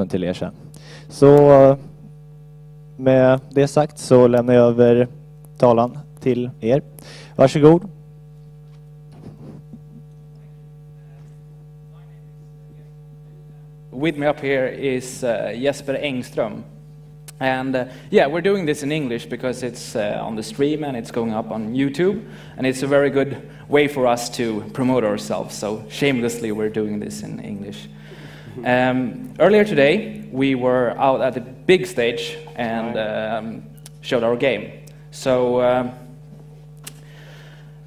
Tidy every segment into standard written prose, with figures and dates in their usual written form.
till er sen. Så med det sagt så lämnar jag över talan till er. Varsågod. With me up here is Jesper Engström. And yeah, we're doing this in English because it's on the stream and it's going up on YouTube. And it's a very good way for us to promote ourselves. So shamelessly, we're doing this in English. Earlier today, we were out at the big stage and showed our game. So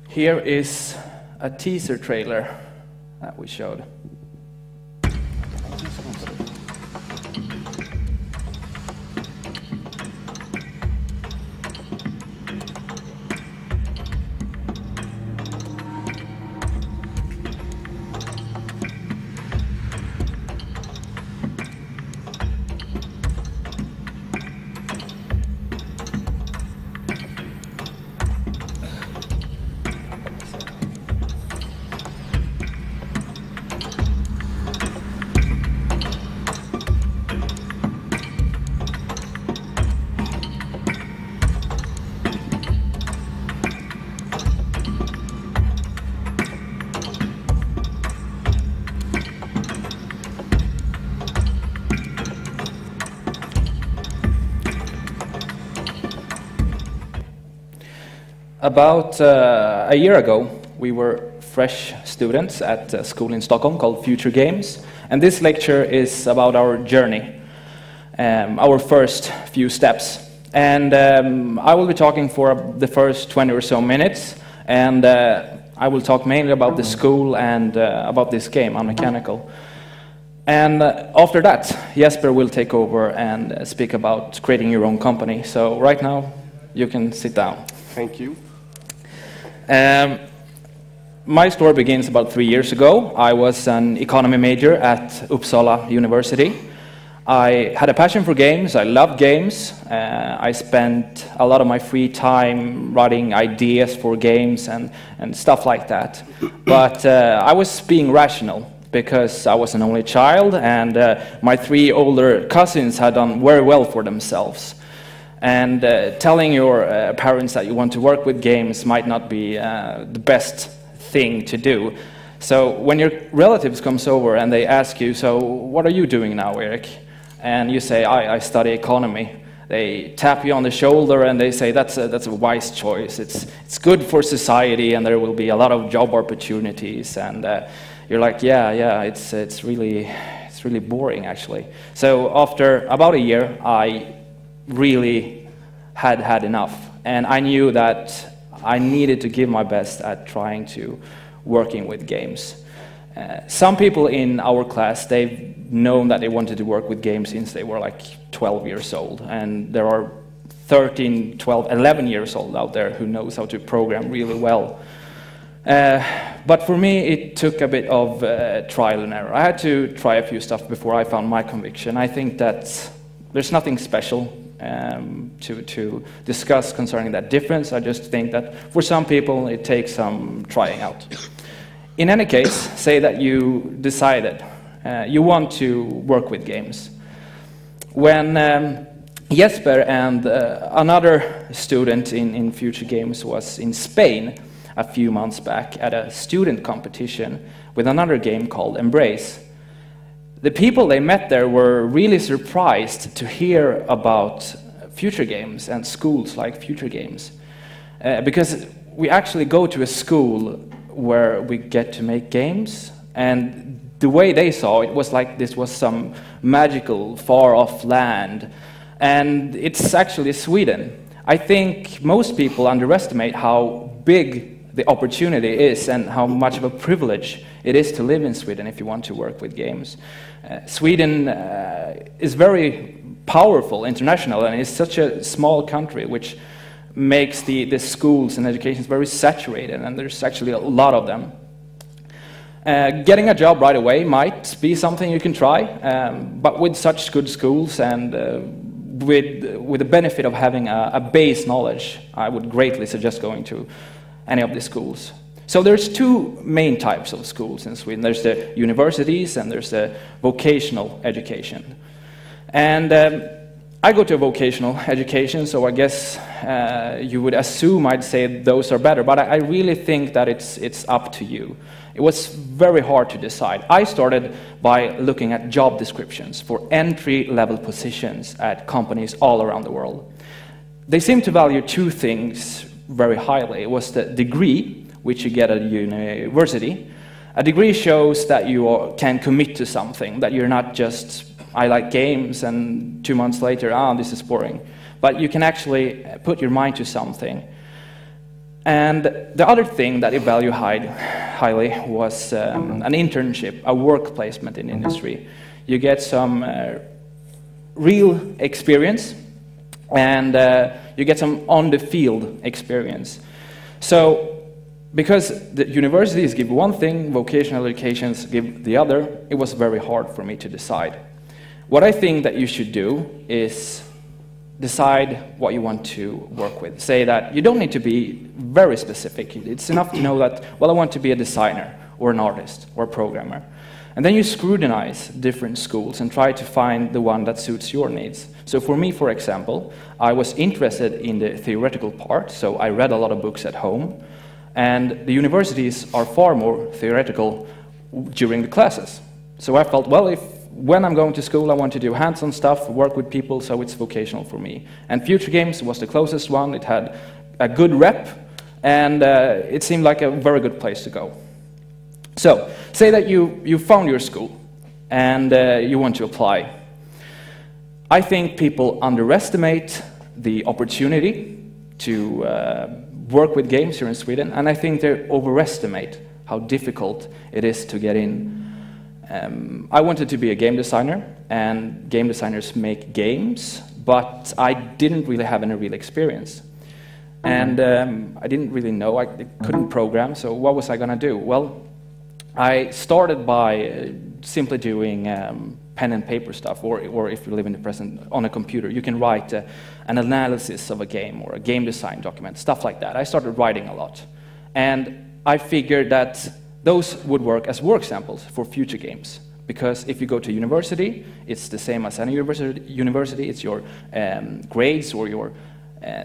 here is a teaser trailer that we showed. About a year ago, we were fresh students at a school in Stockholm called Future Games, and this lecture is about our journey, our first few steps. And I will be talking for the first 20 or so minutes, and I will talk mainly about the school and about this game, Unmechanical. And after that, Jesper will take over and speak about creating your own company. So right now, you can sit down. Thank you. My story begins about 3 years ago. I was an economy major at Uppsala University. I had a passion for games. I loved games. I spent a lot of my free time writing ideas for games and stuff like that. But I was being rational because I was an only child and my 3 older cousins had done very well for themselves. And telling your parents that you want to work with games might not be the best thing to do. So when your relatives comes over and they ask you, so what are you doing now, Erik? And you say, I study economy. They tap you on the shoulder and they say, that's a wise choice. It's good for society and there will be a lot of job opportunities. And you're like, yeah, it's really boring actually. So after about a year, I really had enough, and I knew that I needed to give my best at trying to working with games. Some people in our class, they've known that they wanted to work with games since they were like 12 years old, and there are 13, 12, 11 years old out there who knows how to program really well. But for me, it took a bit of trial and error. I had to try a few stuff before I found my conviction. I think that there's nothing special to discuss concerning that difference. I just think that for some people it takes some trying out. In any case, say that you decided you want to work with games. When Jesper and another student in Future Games was in Spain a few months back at a student competition with another game called Embrace, the people they met there were really surprised to hear about Future Games and schools like Future Games. Because we actually go to a school where we get to make games, and the way they saw it was like this was some magical, far-off land. And it's actually Sweden. I think most people underestimate how big the opportunity is and how much of a privilege it is to live in Sweden if you want to work with games. Sweden is very powerful international, and it's such a small country which makes the schools and education very saturated, and there's actually a lot of them. Getting a job right away might be something you can try, but with such good schools and with the benefit of having a base knowledge, I would greatly suggest going to any of the schools. So there's 2 main types of schools in Sweden. There's the universities and there's the vocational education. And I go to vocational education, so I guess you would assume I'd say those are better, but I really think that it's up to you. It was very hard to decide. I started by looking at job descriptions for entry-level positions at companies all around the world. They seem to value two things very highly. It was the degree, which you get at a university. A degree shows that you can commit to something, that you're not just, I like games, and 2 months later, this is boring. But you can actually put your mind to something. And the other thing that they value highly was an internship, a work placement in industry. You get some real experience, and you get some on-the-field experience. So, because the universities give one thing, vocational educations give the other, it was very hard for me to decide. What I think that you should do is decide what you want to work with. Say that you don't need to be very specific. It's enough to know that, well, I want to be a designer, or an artist, or a programmer. And then you scrutinize different schools and try to find the one that suits your needs. So for me, for example, I was interested in the theoretical part, so I read a lot of books at home. And the universities are far more theoretical during the classes. So I felt, well, when I'm going to school, I want to do hands-on stuff, work with people, so it's vocational for me. And Future Games was the closest one. It had a good rep, and it seemed like a very good place to go. So, say that you found your school, and you want to apply. I think people underestimate the opportunity to work with games here in Sweden, and I think they overestimate how difficult it is to get in. I wanted to be a game designer, and game designers make games, but I didn't really have any real experience. And I didn't really know, I couldn't program, so what was I going to do? Well, I started by simply doing pen and paper stuff, or if you live in the present, on a computer, you can write an analysis of a game or a game design document, stuff like that. I started writing a lot. And I figured that those would work as work samples for future games. Because if you go to university, it's the same as any university. It's your grades or your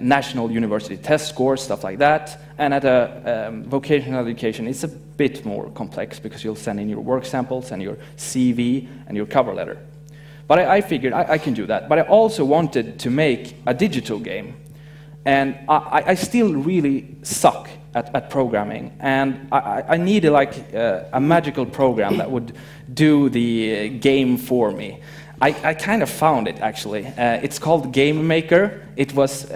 national university test scores, stuff like that. And at a vocational education, it's a bit more complex because you'll send in your work samples and your CV and your cover letter. But I figured I can do that. But I also wanted to make a digital game. And I still really suck at programming. And I needed like a magical program that would do the game for me. I kind of found it, actually. It's called Game Maker. It was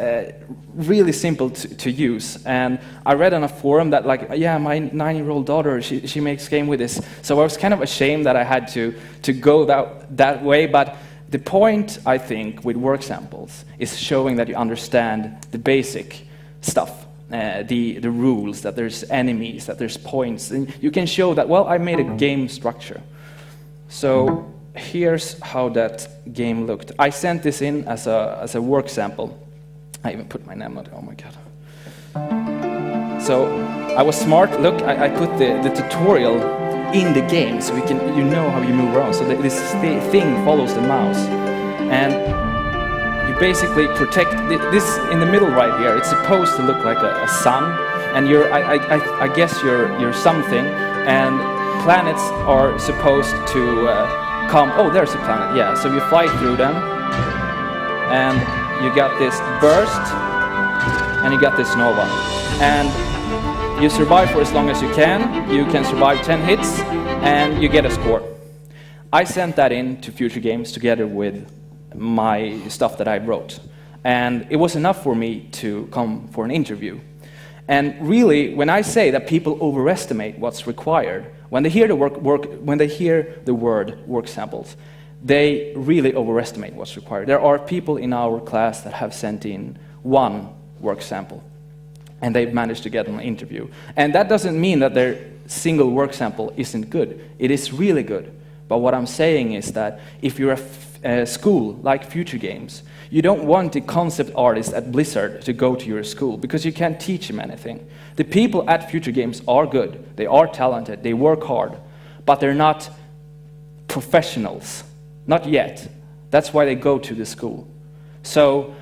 really simple to use. And I read on a forum that, like, yeah, my 9-year-old daughter, she makes game with this. So I was kind of ashamed that I had to go that way. But the point, I think, with work samples is showing that you understand the basic stuff. The rules, that there's enemies, that there's points. And you can show that, well, I made a game structure. So here's how that game looked. I sent this in as a work sample. I even put my name on it. Oh my god. So I was smart. Look, I put the tutorial in the game, so you know how you move around. So this thing follows the mouse, and you basically protect this in the middle right here. It's supposed to look like a sun, and I guess you're something, and planets are supposed to come. Oh, there's a planet. Yeah. So you fly through them, and you got this burst, and you got this nova, and you survive for as long as you can. You can survive 10 hits, and you get a score. I sent that in to Future Games together with my stuff that I wrote. And it was enough for me to come for an interview. And really, when I say that people overestimate what's required, when they hear the word work samples, they really overestimate what's required. There are people in our class that have sent in one work sample, and they've managed to get an interview. And that doesn't mean that their single work sample isn't good. It is really good. But what I'm saying is that if you're a school like Future Games, you don't want the concept artist at Blizzard to go to your school, because you can't teach them anything. The people at Future Games are good. They are talented. They work hard. But they're not professionals. Not yet. That's why they go to the school. So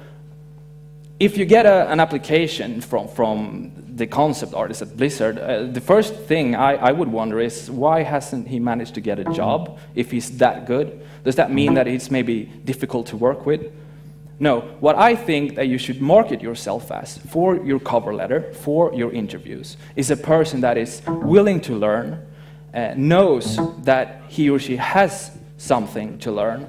if you get an application from the concept artist at Blizzard, the first thing I would wonder is, why hasn't he managed to get a job if he's that good? Does that mean that it's maybe difficult to work with? No. What I think that you should market yourself as for your cover letter, for your interviews, is a person that is willing to learn, knows that he or she has something to learn,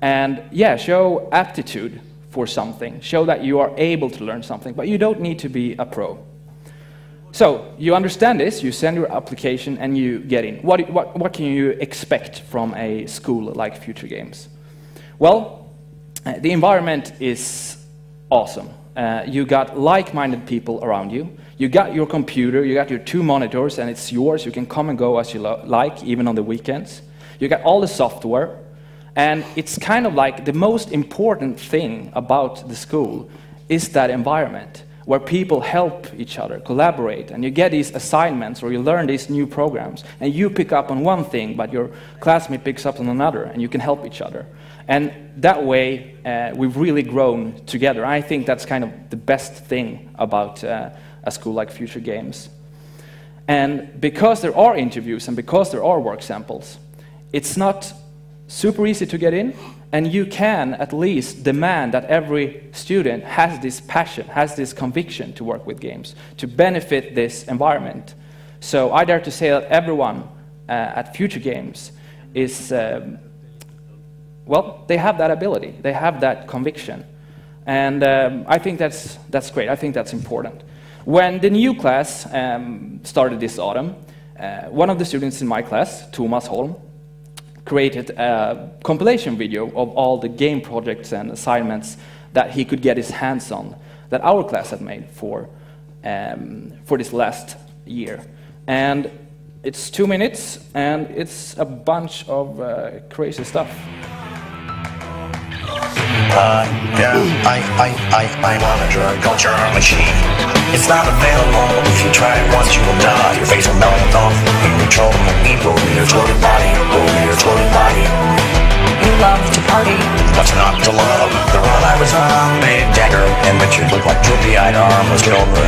and yeah, show aptitude for something. Show that you are able to learn something, but you don't need to be a pro. So you understand this, you send your application and you get in. What can you expect from a school like Future Games? Well, the environment is awesome. You got like-minded people around you. You got your computer, you got your 2 monitors, and it's yours. You can come and go as you like, even on the weekends. You got all the software. And it's kind of like the most important thing about the school is that environment where people help each other, collaborate, and you get these assignments or you learn these new programs, and you pick up on one thing, but your classmate picks up on another, and you can help each other. And that way, we've really grown together. I think that's kind of the best thing about a school like Future Games. And because there are interviews and because there are work samples, it's not super easy to get in, and you can at least demand that every student has this passion, has this conviction to work with games, to benefit this environment. So I dare to say that everyone at Future Games is, well, they have that ability, they have that conviction. And I think that's great, I think that's important. When the new class started this autumn, one of the students in my class, Thomas Holm, created a compilation video of all the game projects and assignments that he could get his hands on, that our class had made for this last year. And it's 2 minutes, and it's a bunch of crazy stuff. I'm on a drug culture machine. It's not available. If you try it once, you will die. Your face will melt off. You control the evil in your floating body. Over your floating body. You love to party. What's not to love? The run I was on made Jagger and Richard look like droopy-eyed armless children.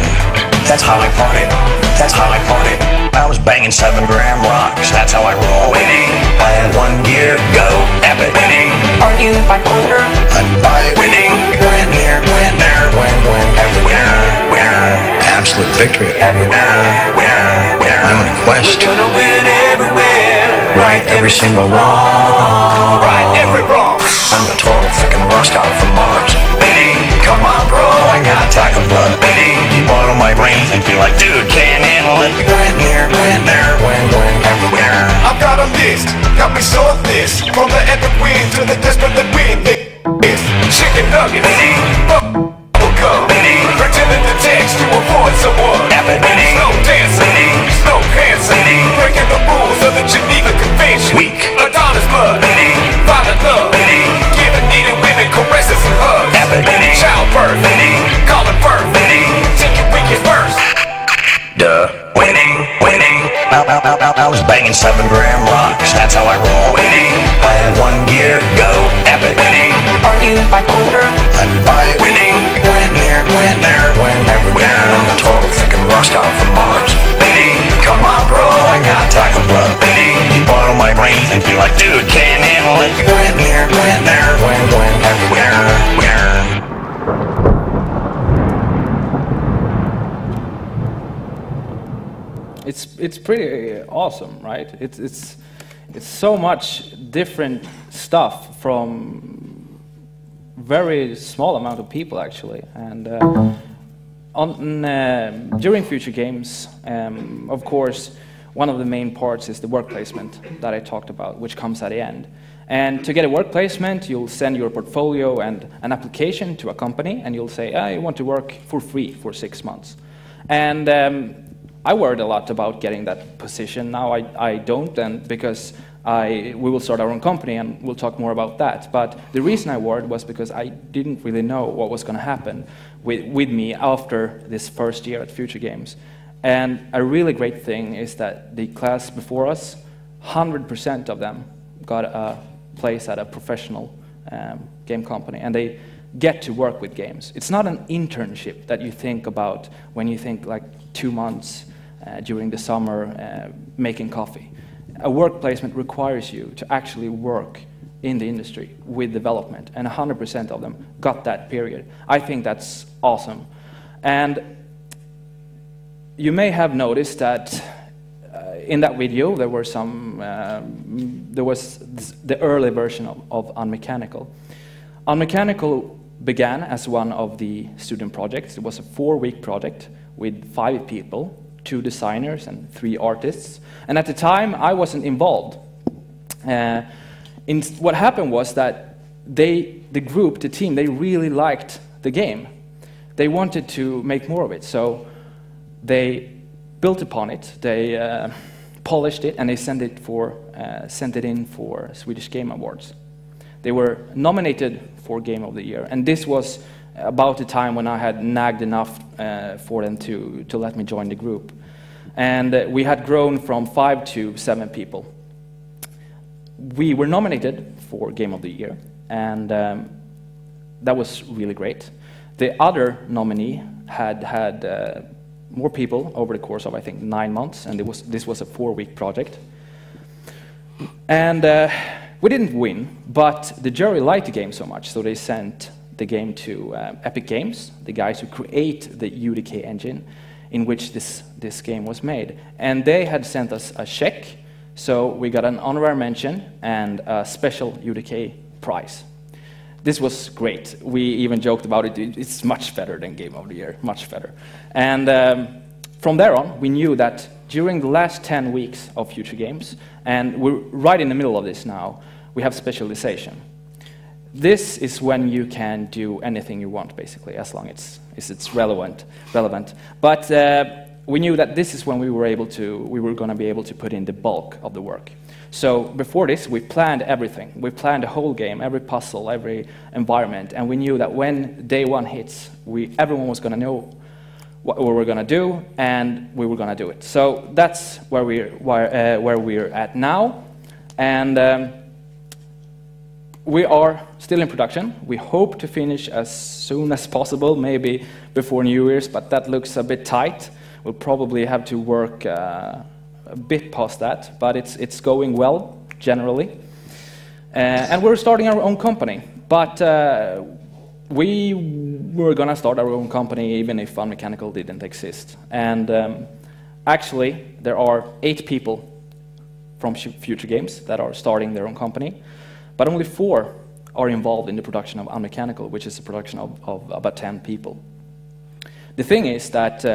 That's how I partied. That's how I partied. I was banging 7-gram rocks. That's how I roll. Winning. I had 1 year go. Epic. Winning. Are you bipolar? I'm bi. Winning. Win here. Win there. Win. Everywhere. Where? Absolute victory. Everywhere. Where? I'm on a quest. We're gonna win everywhere. Right every single wrong. Right every wrong. I'm a total fucking rock star from Mars. Winning. Come on, bro. I got tackle blood. Winning. You bottle my brains and feel like, dude, can't handle it. Win here. Win there. Win. Everywhere. I've got a list, got me so this. From the epic win to the desperate win. This chicken nuggets, bubblegum, pretending to text to avoid someone. Slow dancing, slow dancing, breaking the rules of the Geneva Convention. Weak. Adonis blood, violent love, giving needed women caresses and hugs. Childbirth, calling birth, take your weakest verse. Duh. Winning. I was banging 7-gram rocks. That's how I roll. Winning. I had 1 year go. Epic. Winning. Are you bipolar? I'm bi. Winning. Win here. Win there. Win everywhere. I'm a total fucking rock star from Mars. Winning. Come on, bro. I got tackle blood. Winning. You bottle my brains and feel like, dude, can't handle it. Win here. Win there. Win everywhere. Where? It's pretty awesome, right? It's so much different stuff from very small amount of people actually. And during Future Games, of course, one of the main parts is the work placement that I talked about, which comes at the end. And to get a work placement, you'll send your portfolio and an application to a company, and you'll say, I want to work for free for 6 months. And I worried a lot about getting that position. Now I don't, and because we will start our own company, and we'll talk more about that. But the reason I worried was because I didn't really know what was going to happen with me after this first year at Future Games. And a really great thing is that the class before us, 100% of them got a place at a professional game company, and they get to work with games. It's not an internship that you think about when you think like 2 months during the summer making coffee. A work placement requires you to actually work in the industry with development, and 100% of them got that period. I think that's awesome. And you may have noticed that in that video there were some, there was the early version of Unmechanical. Unmechanical began as one of the student projects. It was a 4-week project with 5 people, 2 designers and 3 artists. And at the time, I wasn't involved. What happened was that the group, the team, they really liked the game. They wanted to make more of it, so they built upon it. They polished it, and they sent it in for Swedish Game Awards. They were nominated for Game of the Year, and this was about the time when I had nagged enough for them to let me join the group. And we had grown from 5 to 7 people. We were nominated for Game of the Year, and that was really great. The other nominee had more people over the course of, I think, 9 months, and this was a 4-week project. And we didn't win, but the jury liked the game so much, so they sent the game to Epic Games, the guys who create the UDK engine in which this game was made. And they had sent us a check, so we got an honorary mention and a special UDK prize. This was great. We even joked about it. It's much better than Game of the Year, much better. And from there on, we knew that during the last 10 weeks of Future Games, and we're right in the middle of this now, we have specialization. This is when you can do anything you want, basically, as long as it's relevant. But we knew that this is when we were going to be able to put in the bulk of the work. So before this, we planned everything. We planned the whole game, every puzzle, every environment, and we knew that when day 1 hits, everyone was going to know what we were going to do, and we were going to do it. So that's where we're at now, and we are still in production. We hope to finish as soon as possible, maybe before New Year's, but that looks a bit tight. We'll probably have to work a bit past that, but it's going well, generally. And we're starting our own company, but we were going to start our own company even if Unmechanical didn't exist. And actually, there are 8 people from Future Games that are starting their own company, but only 4 are involved in the production of Unmechanical, which is a production of about 10 people. The thing is that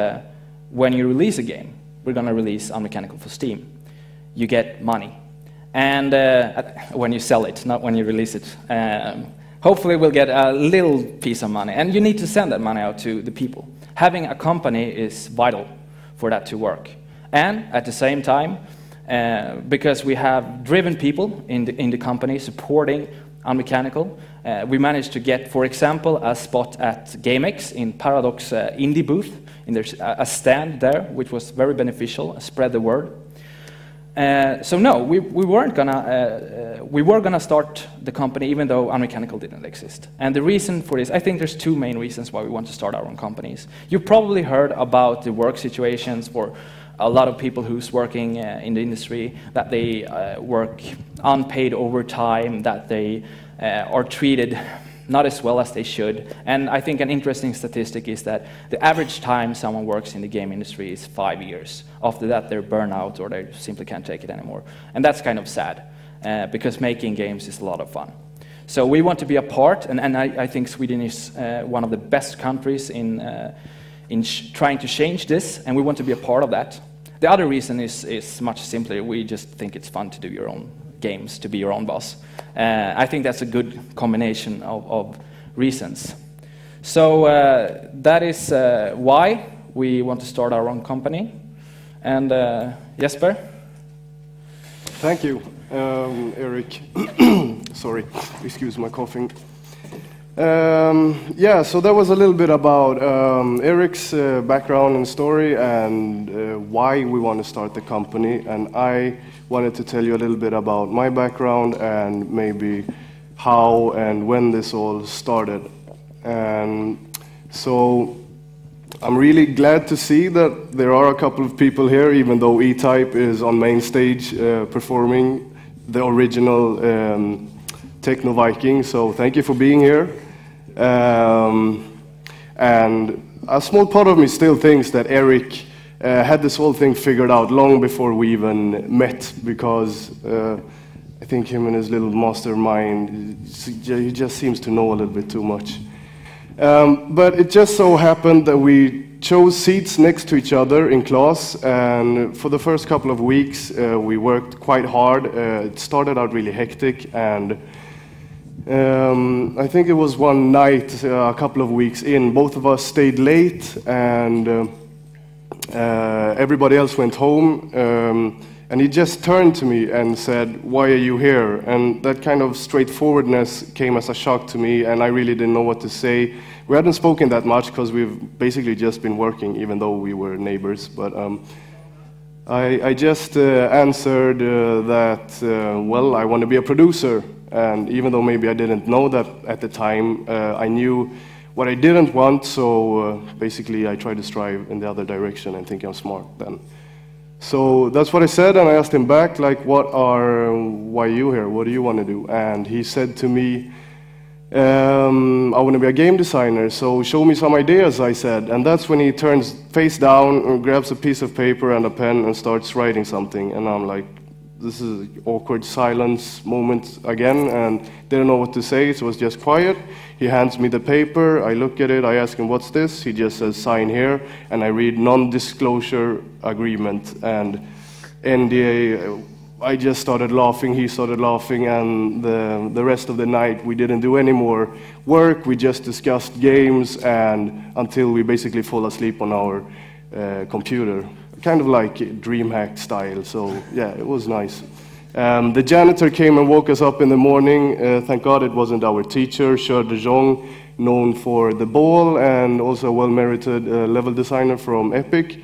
when you release a game, we're going to release Unmechanical for Steam, you get money. And when you sell it, not when you release it. Hopefully we'll get a little piece of money. And you need to send that money out to the people. Having a company is vital for that to work. And at the same time, because we have driven people in the company supporting Unmechanical, we managed to get, for example, a spot at GameX in Paradox Indie booth. And there's a stand there, which was very beneficial, spread the word. So no, we were gonna start the company even though Unmechanical didn't exist. And the reason for this, I think there's 2 main reasons why we want to start our own companies. You probably heard about the work situations for a lot of people who's working in the industry, that they work unpaid overtime, that they are treated not as well as they should. And I think an interesting statistic is that the average time someone works in the game industry is 5 years. After that, they're burnt out or they simply can't take it anymore. And that's kind of sad, because making games is a lot of fun. So we want to be a part, and I think Sweden is one of the best countries in trying to change this, and we want to be a part of that. The other reason is much simpler. We just think it's fun to do your own games, to be your own boss. I think that's a good combination of reasons. So that is why we want to start our own company. And Jesper? Thank you, Erik. Sorry, excuse my coughing. Yeah, so that was a little bit about Erik's background and story and why we want to start the company. And I wanted to tell you a little bit about my background and maybe how and when this all started. And so I'm really glad to see that there are a couple of people here, even though E-Type is on main stage performing the original Techno Viking. So thank you for being here. And a small part of me still thinks that Erik had this whole thing figured out long before we even met, because I think him and his little mastermind, he just seems to know a little bit too much. But it just so happened that we chose seats next to each other in class, and for the first couple of weeks we worked quite hard. It started out really hectic, and I think it was one night, a couple of weeks in, both of us stayed late, and everybody else went home, and he just turned to me and said, "Why are you here?" And that kind of straightforwardness came as a shock to me, and I really didn't know what to say. We hadn't spoken that much because we've basically just been working, even though we were neighbors. But I just answered that, well, I want to be a producer. And even though maybe I didn't know that at the time, I knew what I didn't want, so basically I tried to strive in the other direction and think I'm smart then. So that's what I said, and I asked him back, like, why are you here? What do you want to do? And he said to me, I want to be a game designer, so show me some ideas, I said. And that's when he turns face down and grabs a piece of paper and a pen and starts writing something. And I'm like, this is an awkward silence moment again, and didn't know what to say, so it was just quiet. He hands me the paper, I look at it, I ask him, what's this? He just says, sign here, and I read non-disclosure agreement, and NDA. I just started laughing, he started laughing, and the rest of the night we didn't do any more work, we just discussed games, and until we basically fall asleep on our computer. Kind of like Dreamhack style, so yeah, it was nice. The janitor came and woke us up in the morning. Thank God it wasn't our teacher, Cher de Jong, known for the ball and also a well-merited level designer from Epic.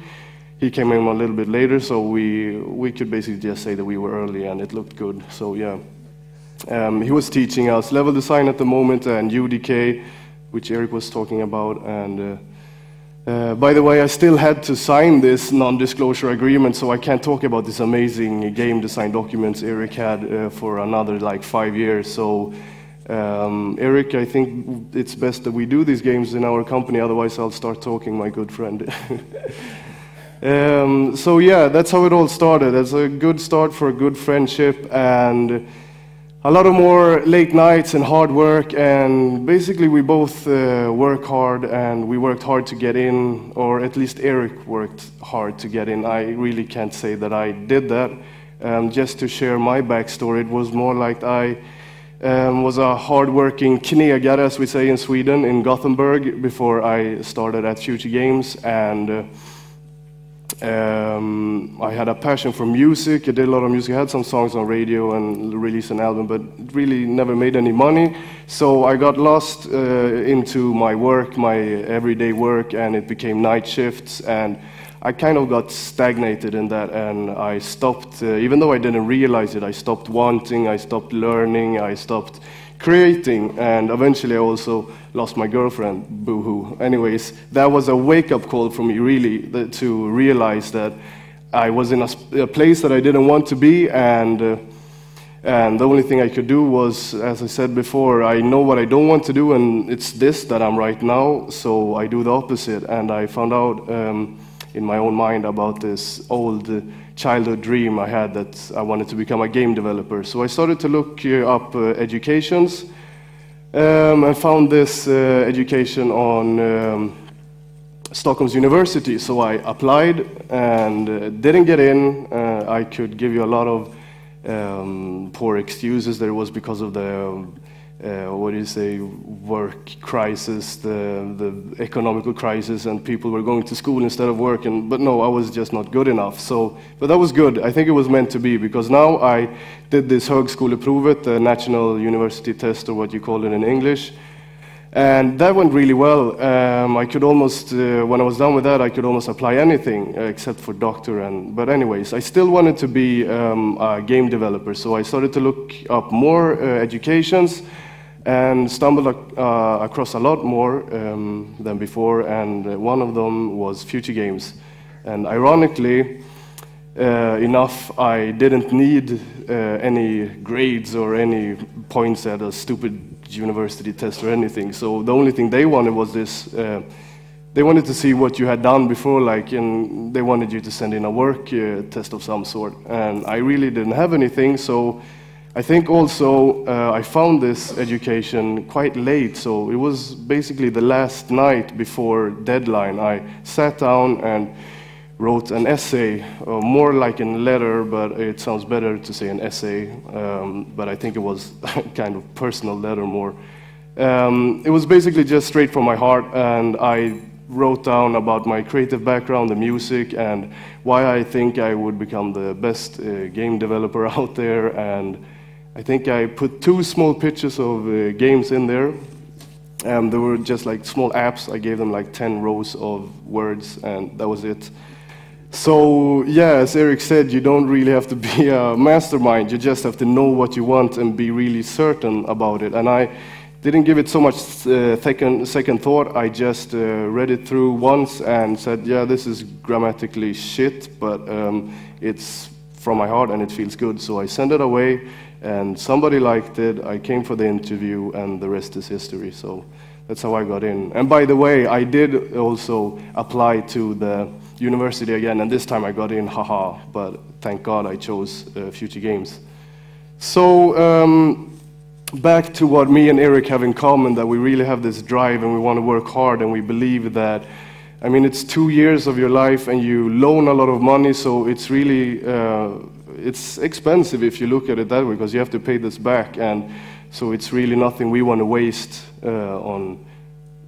He came in a little bit later, so we could basically just say that we were early and it looked good, so yeah. He was teaching us level design at the moment and UDK, which Erik was talking about, and by the way, I still had to sign this non-disclosure agreement, so I can't talk about this amazing game design documents Erik had for another like 5 years. So, Erik, I think it's best that we do these games in our company, otherwise I'll start talking, my good friend. So yeah, that's how it all started. It's a good start for a good friendship, and a lot of more late nights and hard work, and basically we both work hard, and we worked hard to get in, or at least Erik worked hard to get in. I really can't say that I did that. Just to share my backstory, it was more like I was a hard-working knegare, as we say in Sweden, in Gothenburg before I started at Future Games, and I had a passion for music. I did a lot of music. I had some songs on radio and released an album, but really never made any money. So I got lost into my work, my everyday work, and it became night shifts. And I kind of got stagnated in that, and I stopped, even though I didn't realize it, I stopped wanting, I stopped learning, I stopped creating, and eventually I also lost my girlfriend, boo-hoo. Anyways, that was a wake-up call for me, really, to realize that I was in a place that I didn't want to be, and the only thing I could do was, as I said before, I know what I don't want to do, and it's this that I'm right now, so I do the opposite. And I found out in my own mind about this old childhood dream I had, that I wanted to become a game developer. So I started to look up educations, and found this education on Stockholm's University. So I applied and didn't get in. I could give you a lot of poor excuses. There was because of the work crisis, the economical crisis, and people were going to school instead of work. But no, I was just not good enough. So, but that was good. I think it was meant to be, because now I did this högskoleprovet, the national university test, or what you call it in English. And that went really well. I could almost, when I was done with that, I could almost apply anything except for doctor. But anyways, I still wanted to be a game developer. So I started to look up more educations. and stumbled across a lot more than before, and one of them was future games. And ironically enough, I didn't need any grades or any points at a stupid university test or anything. So the only thing they wanted was this. They wanted to see what you had done before, like, and they wanted you to send in a work test of some sort. And I really didn't have anything, so I think also I found this education quite late. So it was basically the last night before deadline. I sat down and wrote an essay, more like a letter, but it sounds better to say an essay. But I think it was kind of personal letter more. It was basically just straight from my heart, and I wrote down about my creative background, the music, and why I think I would become the best game developer out there. And I think I put 2 small pictures of games in there, and they were just like small apps. I gave them like 10 rows of words, and that was it. So yeah, as Erik said, you don't really have to be a mastermind. You just have to know what you want and be really certain about it. And I didn't give it so much second thought. I just read it through once and said, yeah, this is grammatically shit, but it's from my heart and it feels good. So I sent it away, and somebody liked it. I came for the interview, and the rest is history. So that's how I got in. And by the way, I did also apply to the university again, and this time I got in, haha, but thank God I chose Future Games. So back to what me and Erik have in common, that we really have this drive and we want to work hard, and we believe that, I mean, it's 2 years of your life and you loan a lot of money, so it's really, it's expensive if you look at it that way, because you have to pay this back, and so it's really nothing we want to waste on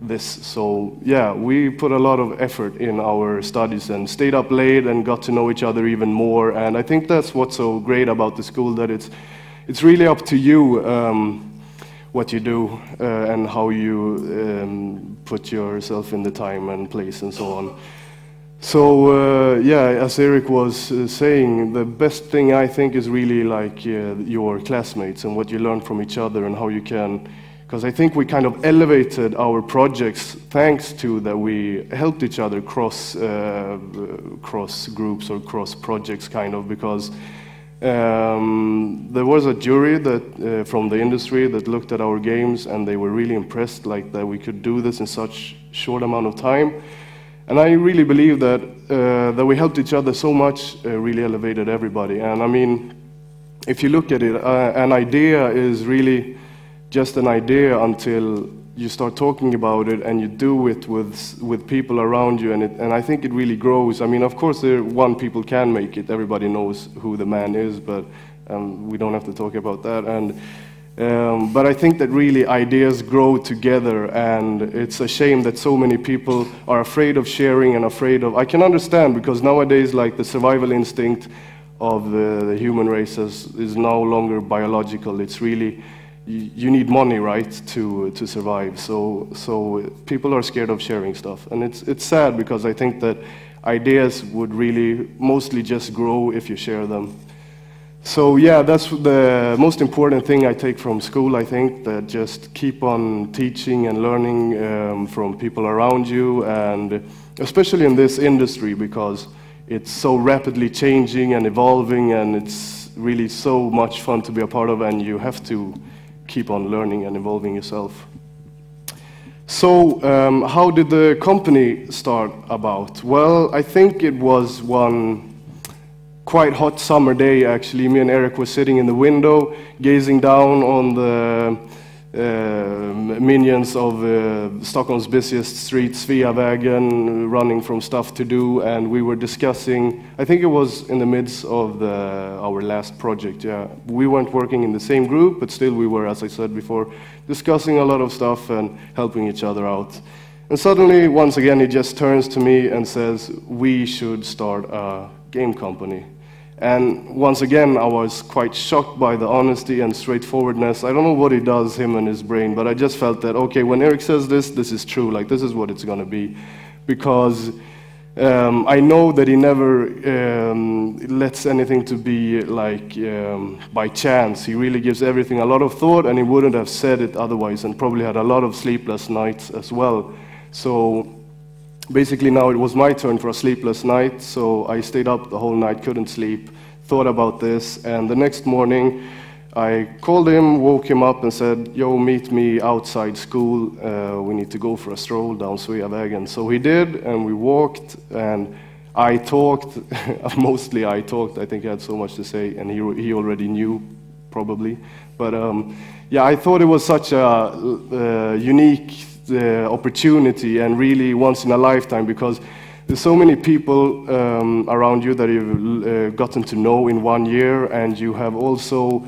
this. So yeah, we put a lot of effort in our studies and stayed up late and got to know each other even more, and I think that's what's so great about the school, that it's really up to you what you do and how you put yourself in the time and place and so on. So yeah, as Erik was saying, the best thing I think is really like your classmates and what you learn from each other and how you can, because I think we kind of elevated our projects thanks to that we helped each other cross groups or cross projects, kind of, because there was a jury that from the industry that looked at our games, and they were really impressed, like that we could do this in such short amount of time. And I really believe that that we helped each other so much, really elevated everybody. And I mean, if you look at it, an idea is really just an idea until you start talking about it and you do it with people around you, and I think it really grows. I mean, of course, one people can make it. Everybody knows who the man is, but we don't have to talk about that. And but I think that really ideas grow together, and it's a shame that so many people are afraid of sharing and afraid of. I can understand, because nowadays, like, the survival instinct of the human race is no longer biological. It's really, you need money, right, to survive. So people are scared of sharing stuff, and it's sad, because I think that ideas would really mostly just grow if you share them. So yeah, that's the most important thing I take from school. I think that just keep on teaching and learning from people around you, and especially in this industry, because it's so rapidly changing and evolving, and it's really so much fun to be a part of, and you have to keep on learning and evolving yourself. So how did the company start about? Well, I think it was one quite hot summer day, actually. Me and Erik were sitting in the window, gazing down on the minions of Stockholm's busiest street, Sveavägen, running from stuff to do, and we were discussing, I think it was in the midst of our last project, yeah. We weren't working in the same group, but still we were, as I said before, discussing a lot of stuff and helping each other out. And suddenly, once again, he just turns to me and says, we should start a game company. And once again, I was quite shocked by the honesty and straightforwardness. I don't know what he does, him and his brain, but I just felt that, okay, when Erik says this, this is true. Like, this is what it's going to be. Because I know that he never lets anything to be like by chance. He really gives everything a lot of thought, and he wouldn't have said it otherwise, and probably had a lot of sleepless nights as well. So basically now it was my turn for a sleepless night, so I stayed up the whole night, couldn't sleep, thought about this, and the next morning I called him, woke him up and said, yo, meet me outside school, we need to go for a stroll down Sveavägen. So he did, and we walked, and I talked, mostly I talked, I think I had so much to say, and he already knew, probably. But yeah, I thought it was such a unique opportunity, and really once in a lifetime, because there's so many people around you that you've gotten to know in 1 year, and you have also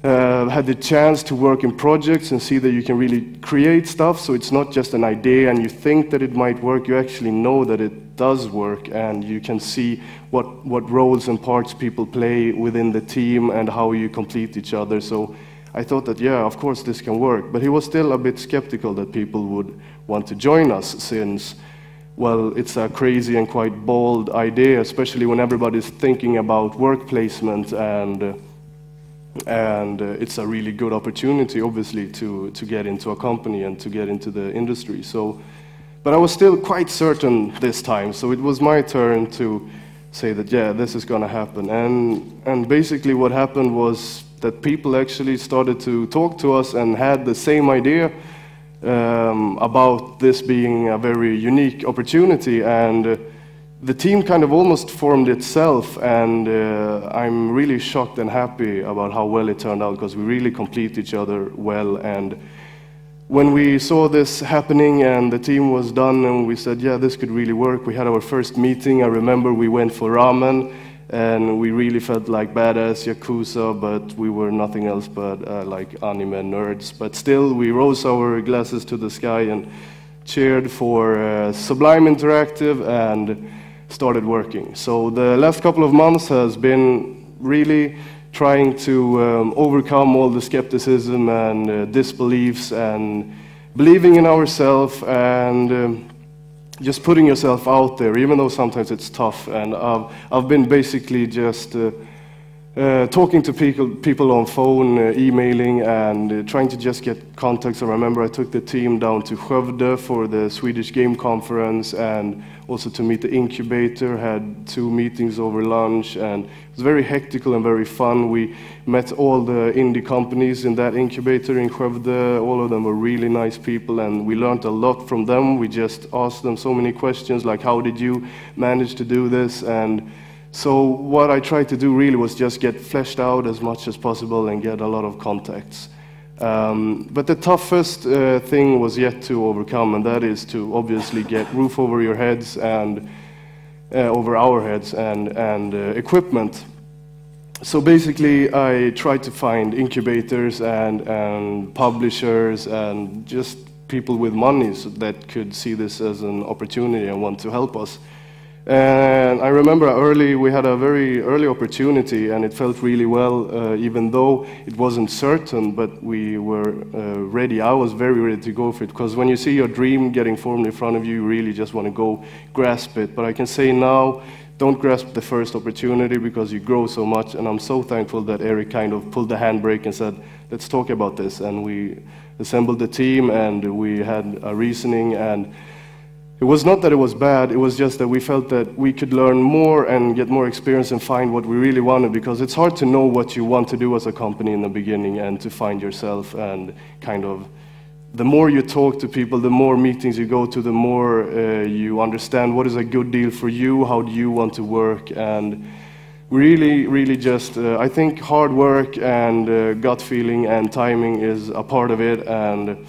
had the chance to work in projects and see that you can really create stuff, so it's not just an idea and you think that it might work, you actually know that it does work, and you can see what roles and parts people play within the team and how you complete each other. So I thought that, yeah, of course this can work, but he was still a bit skeptical that people would want to join us, since, well, it's a crazy and quite bold idea, especially when everybody's thinking about work placement, and it's a really good opportunity, obviously, to get into a company and to get into the industry. So, but I was still quite certain this time, so it was my turn to say that, yeah, this is going to happen. And basically what happened was that people actually started to talk to us and had the same idea about this being a very unique opportunity, and the team kind of almost formed itself, and I'm really shocked and happy about how well it turned out, because we really complete each other well. And when we saw this happening and the team was done and we said, yeah, this could really work, we had our first meeting. I remember we went for ramen, and we really felt like badass Yakuza, but we were nothing else but like anime nerds. But still, we rose our glasses to the sky and cheered for Sublime Interactive and started working. So the last couple of months has been really trying to overcome all the skepticism and disbeliefs, and believing in ourselves, and just putting yourself out there, even though sometimes it's tough. And I've been basically just talking to people on phone, emailing, and trying to just get contacts. I remember I took the team down to Skövde for the Swedish Game Conference, and also to meet the incubator, had 2 meetings over lunch, and it was very hectic and very fun. We met all the indie companies in that incubator in Skövde. All of them were really nice people, and we learned a lot from them. We just asked them so many questions, like, how did you manage to do this? And so what I tried to do really was just get fleshed out as much as possible and get a lot of contacts. But the toughest thing was yet to overcome, and that is to obviously get roof over your heads and over our heads, and equipment. So basically I tried to find incubators and publishers and just people with money that could see this as an opportunity and want to help us. And I remember we had a very early opportunity, and it felt really well, even though it wasn't certain, but we were ready. I was very ready to go for it, because when you see your dream getting formed in front of you, you really just want to go grasp it. But I can say now, don't grasp the first opportunity, because you grow so much, and I'm so thankful that Erik kind of pulled the handbrake and said, let's talk about this. And we assembled the team, and we had a reasoning, and it was not that it was bad, it was just that we felt that we could learn more and get more experience and find what we really wanted, because it's hard to know what you want to do as a company in the beginning and to find yourself. And kind of the more you talk to people, the more meetings you go to, the more you understand what is a good deal for you, how do you want to work. And really just, I think hard work and gut feeling and timing is a part of it. And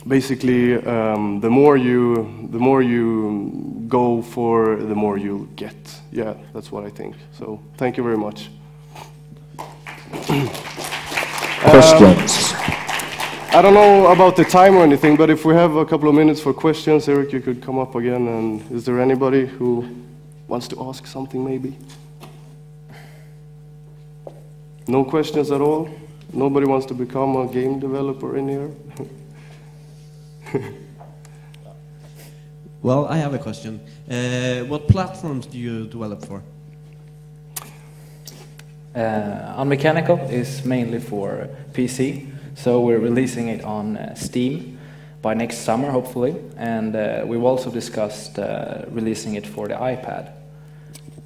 basically, the more you go for, the more you get. Yeah, that's what I think. So, thank you very much. Questions? I don't know about the time or anything, but if we have a couple of minutes for questions, Erik, you could come up again. And is there anybody who wants to ask something, maybe? No questions at all? Nobody wants to become a game developer in here? Well, I have a question. What platforms do you develop for? Unmechanical is mainly for PC, so we're releasing it on Steam by next summer, hopefully, and we've also discussed releasing it for the iPad.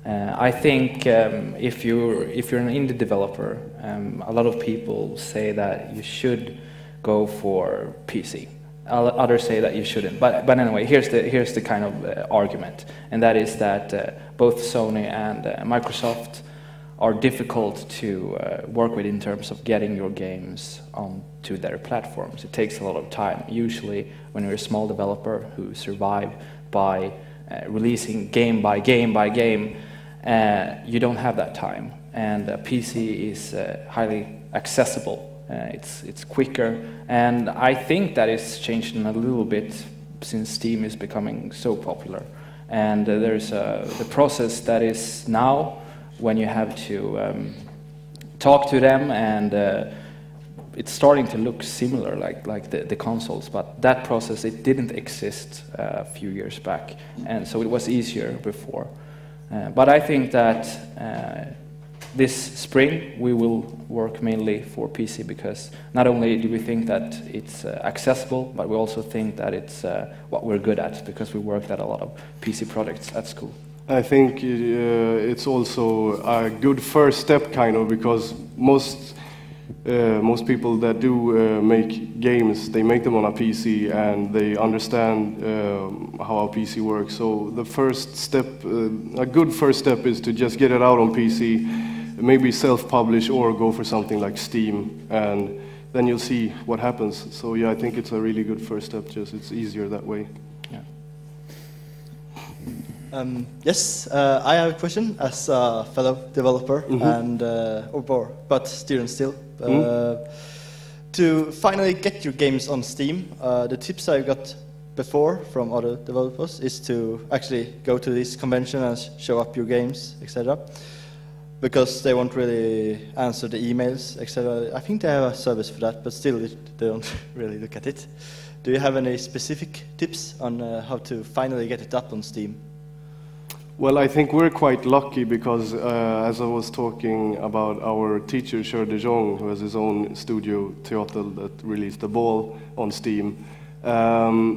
I think if you're an indie developer, a lot of people say that you should go for PC. Others say that you shouldn't. But anyway, here's the kind of argument, and that is that both Sony and Microsoft are difficult to work with in terms of getting your games onto their platforms. It takes a lot of time. Usually, when you're a small developer who survive by releasing game by game by game, you don't have that time. And PC is highly accessible. It's quicker, and I think that is changed a little bit since Steam is becoming so popular. And there's the process that is now when you have to talk to them, and it's starting to look similar like the consoles, but that process, it didn't exist a few years back, and so it was easier before. But I think that this spring we will work mainly for PC, because not only do we think that it's accessible, but we also think that it's what we're good at, because we worked at a lot of PC projects at school. I think it's also a good first step, kind of, because most people that do make games, they make them on a PC and they understand how a PC works. So the first step, a good first step, is to just get it out on PC, maybe self-publish or go for something like Steam, and then you'll see what happens. So yeah, I think it's a really good first step. Just it's easier that way. Yes, I have a question as a fellow developer and but student still. To finally get your games on Steam, the tips I got before from other developers is to actually go to this convention and show up your games, etc. Because they won't really answer the emails, etc. I think they have a service for that, but still they don't really look at it. Do you have any specific tips on how to finally get it up on Steam? Well, I think we're quite lucky because, as I was talking about our teacher, Cher de Jong, who has his own studio, Teater, that released The Ball on Steam,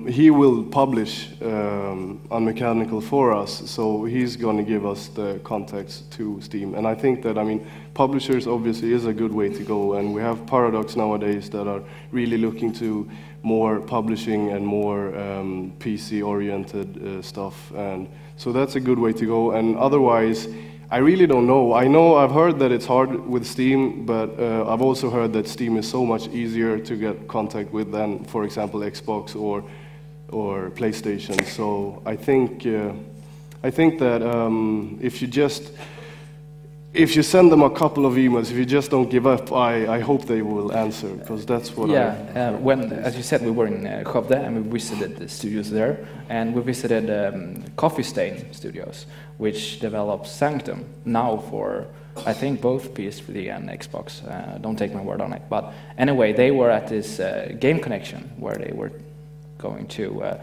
he will publish Unmechanical for us, so he's going to give us the contacts to Steam. And I think that, I mean, publishers obviously is a good way to go, and we have Paradox nowadays that are really looking to more publishing and more PC-oriented stuff, and so that's a good way to go. And otherwise, I really don't know. I've heard that it's hard with Steam, but I've also heard that Steam is so much easier to get contact with than, for example, Xbox or PlayStation. So I think that if you send them a couple of emails, if you just don't give up, I hope they will answer, because that's what when, as you said, we were in Skövde and we visited the studios there, and we visited Coffee Stain Studios, which develops Sanctum now for, I think, both PS3 and Xbox. Don't take my word on it. But anyway, they were at this Game Connection where they were going to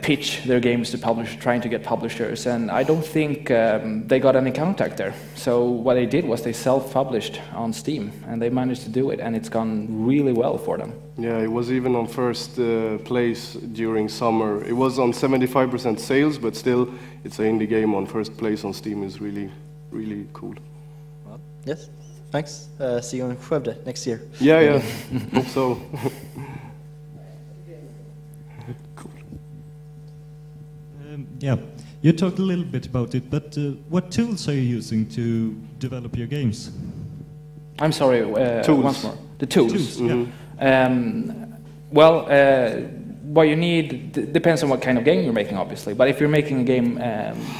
pitch their games to trying to get publishers, and I don't think they got any contact there. So what they did was they self-published on Steam, and they managed to do it, and it's gone really well for them. Yeah, it was even on first place during summer. It was on 75% sales, but still, it's an indie game on first place on Steam is really, really cool. Well, yes, thanks. See you in Skövde next year. Yeah, hope so. Yeah, you talked a little bit about it, but what tools are you using to develop your games? I'm sorry, once more. The tools. Well, what you need depends on what kind of game you're making, obviously. But if you're making a game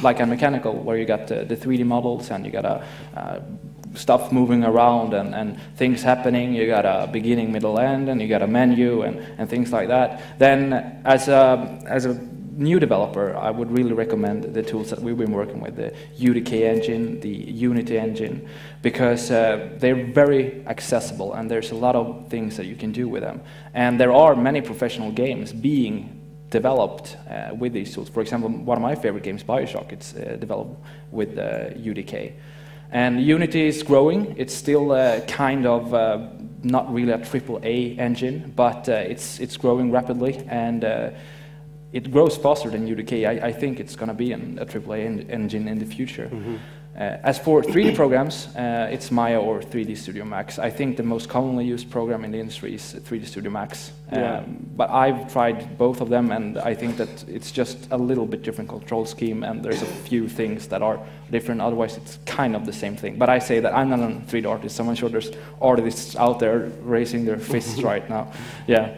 like Unmechanical, where you got the 3D models and you got stuff moving around and things happening, you got a beginning, middle, end, and you got a menu and things like that, then as a new developer, I would really recommend the tools that we've been working with, the UDK engine, the Unity engine, because they're very accessible and there's a lot of things that you can do with them. And there are many professional games being developed with these tools. For example, one of my favorite games, BioShock, it's developed with UDK. And Unity is growing. It's still kind of not really a AAA engine, but it's growing rapidly, and it grows faster than UDK. I think it's going to be a AAA engine in the future. Mm-hmm. As for 3D programs, it's Maya or 3D Studio Max. I think the most commonly used program in the industry is 3D Studio Max. Yeah. But I've tried both of them, and I think that it's just a little bit different control scheme, and there's a few things that are different. Otherwise, it's kind of the same thing. But I say that I'm not a 3D artist, so I'm sure there's artists out there raising their fists right now. Yeah.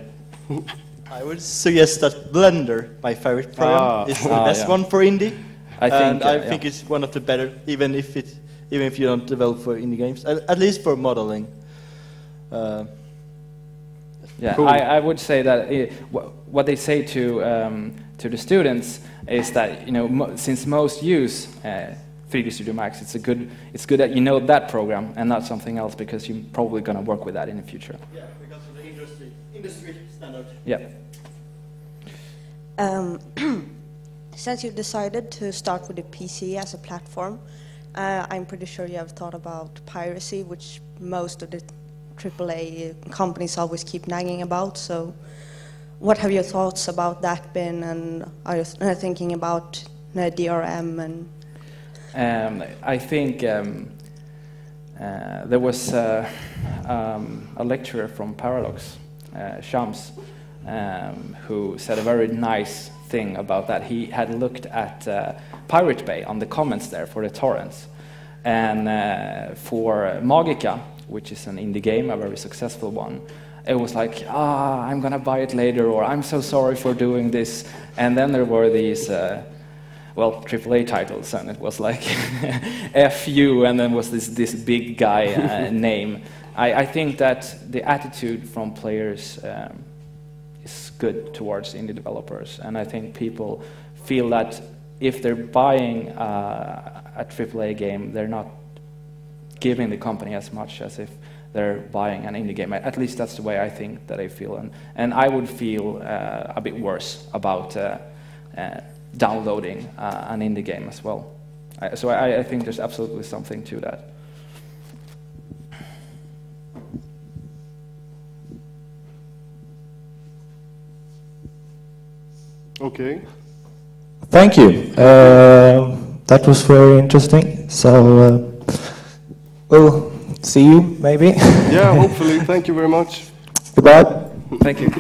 I would suggest that Blender, my favorite program, is the best one for indie. I think it's one of the better, even if you don't develop for indie games, at least for modeling. Cool. I would say that what they say to the students is that, you know, since most use 3D Studio Max, it's good that you know that program and not something else, because you're probably going to work with that in the future. Yeah, because of the industry standard. Yeah. Since you decided to start with the PC as a platform, I'm pretty sure you have thought about piracy, which most of the AAA companies always keep nagging about. So what have your thoughts about that been, and are you thinking about DRM? And I think there was a lecturer from Paradox, Shams, who said a very nice thing about that. He had looked at Pirate Bay on the comments there for the torrents, and for Magica, which is an indie game, a very successful one, it was like, I'm gonna buy it later, or I'm so sorry for doing this. And then there were these AAA titles, and it was like F you, and then was this big guy name. I think that the attitude from players is good towards indie developers, and I think people feel that if they're buying a AAA game, they're not giving the company as much as if they're buying an indie game. At least that's the way I think that I feel, and I would feel a bit worse about downloading an indie game as well. So I think there's absolutely something to that. Okay. Thank you. That was very interesting. So we'll see you maybe. Yeah, hopefully. Thank you very much. Goodbye. Thank you.